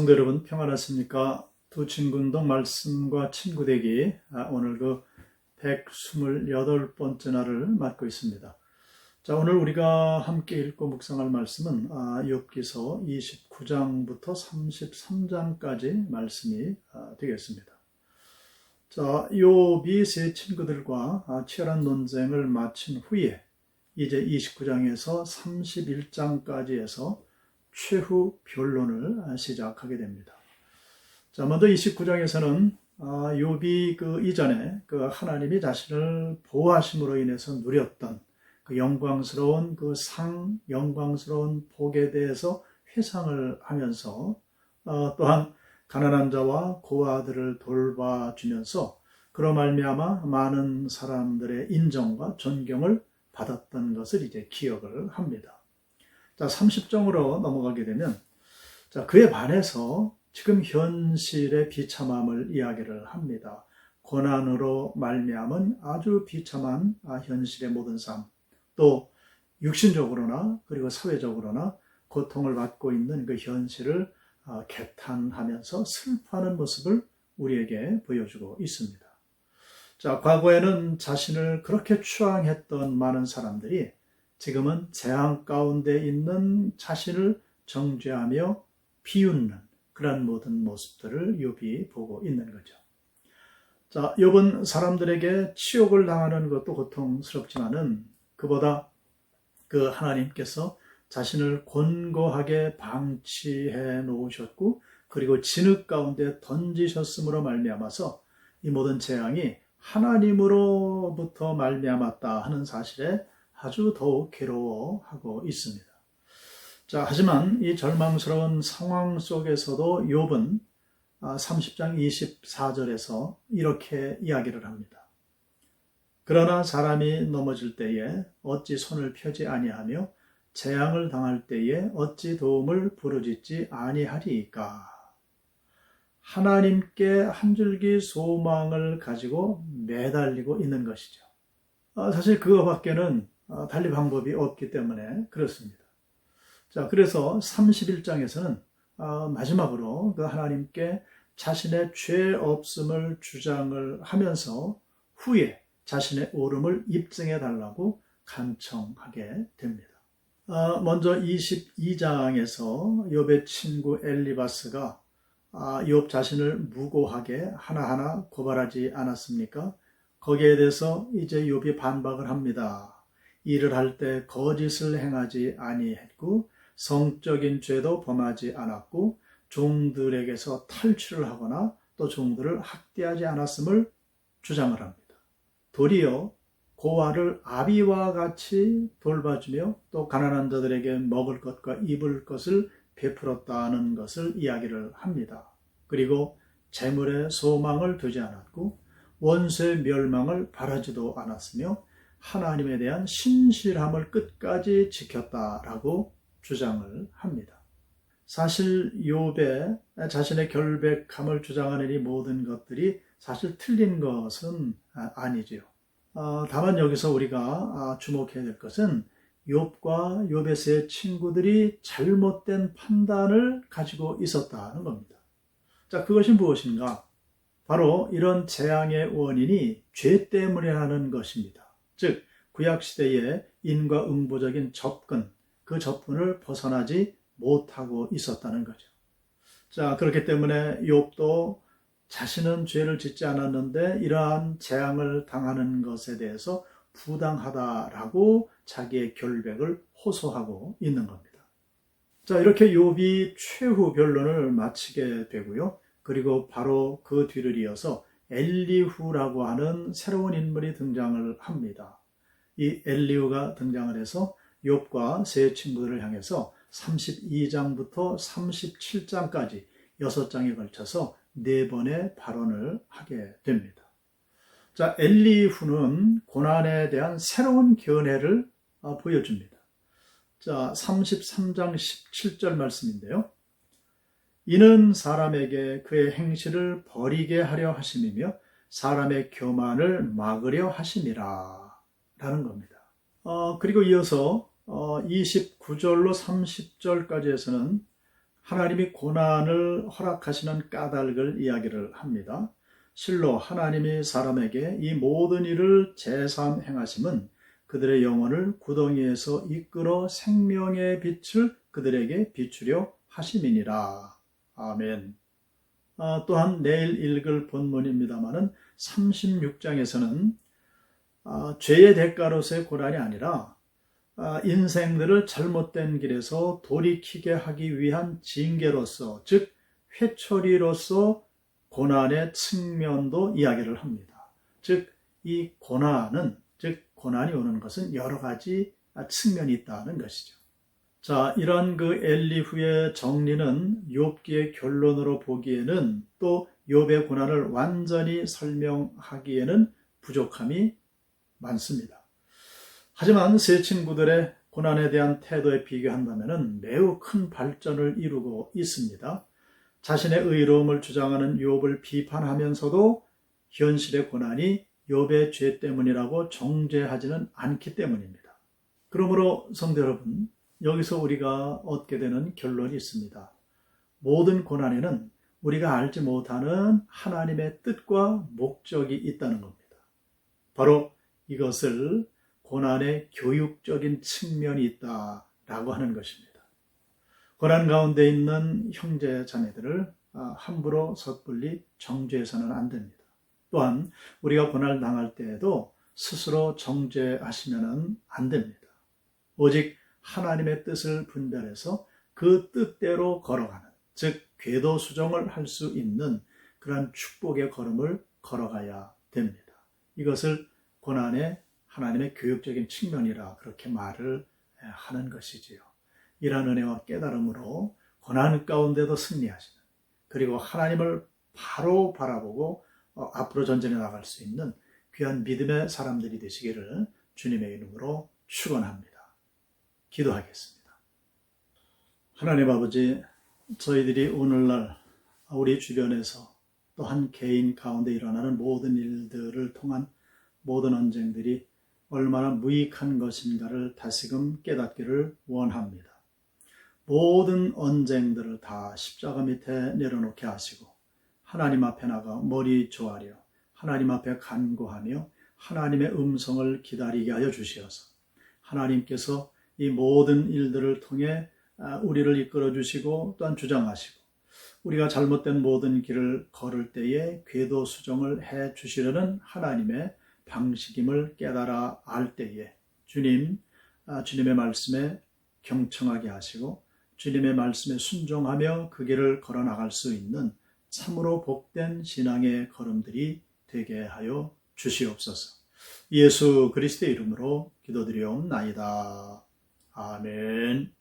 성도 여러분 평안하십니까? 두 친구운동 말씀과 친구되기 오늘 그 128번째 날을 맞고 있습니다. 자, 오늘 우리가 함께 읽고 묵상할 말씀은 욥기서 29장부터 33장까지 말씀이 되겠습니다. 자, 욥이 세 친구들과 치열한 논쟁을 마친 후에 이제 29장에서 31장까지 해서 최후 변론을 시작하게 됩니다. 자, 먼저 29장에서는 욥이 그 이전에 그 하나님이 자신을 보호하심으로 인해서 누렸던 그 영광스러운 그 영광스러운 복에 대해서 회상을 하면서 또한 가난한 자와 고아들을 돌봐주면서 그로 말미암아 많은 사람들의 인정과 존경을 받았던 것을 이제 기억을 합니다. 자, 30장으로 넘어가게 되면 자, 그에 반해서 지금 현실의 비참함을 이야기를 합니다. 고난으로 말미암은 아주 비참한 현실의 모든 삶, 또 육신적으로나 그리고 사회적으로나 고통을 받고 있는 그 현실을 개탄하면서 슬퍼하는 모습을 우리에게 보여주고 있습니다. 자, 과거에는 자신을 그렇게 추앙했던 많은 사람들이 지금은 재앙 가운데 있는 자신을 정죄하며 비웃는 그런 모든 모습들을 욥이 보고 있는 거죠. 자, 욥은 사람들에게 치욕을 당하는 것도 고통스럽지만은 그보다 그 하나님께서 자신을 곤고하게 방치해 놓으셨고 그리고 진흙 가운데 던지셨음으로 말미암아서 이 모든 재앙이 하나님으로부터 말미암았다 하는 사실에 아주 더욱 괴로워하고 있습니다. 자, 하지만 이 절망스러운 상황 속에서도 욥은 30장 24절에서 이렇게 이야기를 합니다. 그러나 사람이 넘어질 때에 어찌 손을 펴지 아니하며 재앙을 당할 때에 어찌 도움을 부르짖지 아니하리이까. 하나님께 한 줄기 소망을 가지고 매달리고 있는 것이죠. 사실 그거밖에는 달리 방법이 없기 때문에 그렇습니다. 자, 그래서 31장에서는 마지막으로 그 하나님께 자신의 죄 없음을 주장을 하면서 후에 자신의 옳음을 입증해 달라고 간청하게 됩니다. 먼저 22장에서 욥의 친구 엘리바스가 욥 자신을 무고하게 하나하나 고발하지 않았습니까? 거기에 대해서 이제 욥이 반박을 합니다. 일을 할 때 거짓을 행하지 아니했고 성적인 죄도 범하지 않았고 종들에게서 탈취를 하거나 또 종들을 학대하지 않았음을 주장을 합니다. 도리어 고아를 아비와 같이 돌봐주며 또 가난한 자들에게 먹을 것과 입을 것을 베풀었다는 것을 이야기를 합니다. 그리고 재물에 소망을 두지 않았고 원수의 멸망을 바라지도 않았으며 하나님에 대한 신실함을 끝까지 지켰다라고 주장을 합니다. 사실 욥의 자신의 결백함을 주장하는 이 모든 것들이 사실 틀린 것은 아니지요. 다만 여기서 우리가 주목해야 될 것은 욥과 욥의 세 친구들이 잘못된 판단을 가지고 있었다는 겁니다. 자, 그것이 무엇인가? 바로 이런 재앙의 원인이 죄 때문이라는 것입니다. 즉 구약시대의 인과응보적인 접근, 그 접근을 벗어나지 못하고 있었다는 거죠. 자, 그렇기 때문에 욥도 자신은 죄를 짓지 않았는데 이러한 재앙을 당하는 것에 대해서 부당하다라고 자기의 결백을 호소하고 있는 겁니다. 자, 이렇게 욥이 최후 변론을 마치게 되고요. 그리고 바로 그 뒤를 이어서 엘리후라고 하는 새로운 인물이 등장을 합니다. 이 엘리후가 등장을 해서 욥과 세 친구들을 향해서 32장부터 37장까지 6장에 걸쳐서 4번의 발언을 하게 됩니다. 자, 엘리후는 고난에 대한 새로운 견해를 보여줍니다. 자, 33장 17절 말씀인데요. 이는 사람에게 그의 행실을 버리게 하려 하심이며 사람의 교만을 막으려 하심이라 라는 겁니다. 그리고 이어서 29절로 30절까지에서는 하나님이 고난을 허락하시는 까닭을 이야기를 합니다. 실로 하나님이 사람에게 이 모든 일을 제삼 행하심은 그들의 영혼을 구덩이에서 이끌어 생명의 빛을 그들에게 비추려 하심이니라. 아멘. 또한 내일 읽을 본문입니다마는 36장에서는 죄의 대가로서의 고난이 아니라 인생들을 잘못된 길에서 돌이키게 하기 위한 징계로서, 즉 회초리로서 고난의 측면도 이야기를 합니다. 즉 이 고난이 오는 것은 여러 가지 측면이 있다는 것이죠. 자, 이런 그 엘리후의 정리는 욥기의 결론으로 보기에는 또 욥의 고난을 완전히 설명하기에는 부족함이 많습니다. 하지만 세 친구들의 고난에 대한 태도에 비교한다면 매우 큰 발전을 이루고 있습니다. 자신의 의로움을 주장하는 욥을 비판하면서도 현실의 고난이 욥의 죄 때문이라고 정죄하지는 않기 때문입니다. 그러므로 성도 여러분, 여기서 우리가 얻게 되는 결론이 있습니다. 모든 고난에는 우리가 알지 못하는 하나님의 뜻과 목적이 있다는 겁니다. 바로 이것을 고난의 교육적인 측면이 있다라고 하는 것입니다. 고난 가운데 있는 형제 자매들을 함부로 섣불리 정죄해서는 안 됩니다. 또한 우리가 고난을 당할 때에도 스스로 정죄하시면 안 됩니다. 오직 하나님의 뜻을 분별해서 그 뜻대로 걸어가는, 즉 궤도 수정을 할 수 있는 그러한 축복의 걸음을 걸어가야 됩니다. 이것을 고난의 하나님의 교육적인 측면이라 그렇게 말을 하는 것이지요. 이러한 은혜와 깨달음으로 고난 가운데도 승리하시는, 그리고 하나님을 바로 바라보고 앞으로 전진해 나갈 수 있는 귀한 믿음의 사람들이 되시기를 주님의 이름으로 축원합니다. 기도하겠습니다. 하나님 아버지, 저희들이 오늘날 우리 주변에서 또 한 개인 가운데 일어나는 모든 일들을 통한 모든 언쟁들이 얼마나 무익한 것인가를 다시금 깨닫기를 원합니다. 모든 언쟁들을 다 십자가 밑에 내려놓게 하시고 하나님 앞에 나가 머리 조아려 하나님 앞에 간구하며 하나님의 음성을 기다리게 하여 주시어서 하나님께서 이 모든 일들을 통해 우리를 이끌어 주시고 또한 주장하시고 우리가 잘못된 모든 길을 걸을 때에 궤도 수정을 해 주시려는 하나님의 방식임을 깨달아 알 때에 주님의 말씀에 경청하게 하시고 주님의 말씀에 순종하며 그 길을 걸어 나갈 수 있는 참으로 복된 신앙의 걸음들이 되게 하여 주시옵소서. 예수 그리스도의 이름으로 기도드리옵나이다. 아멘.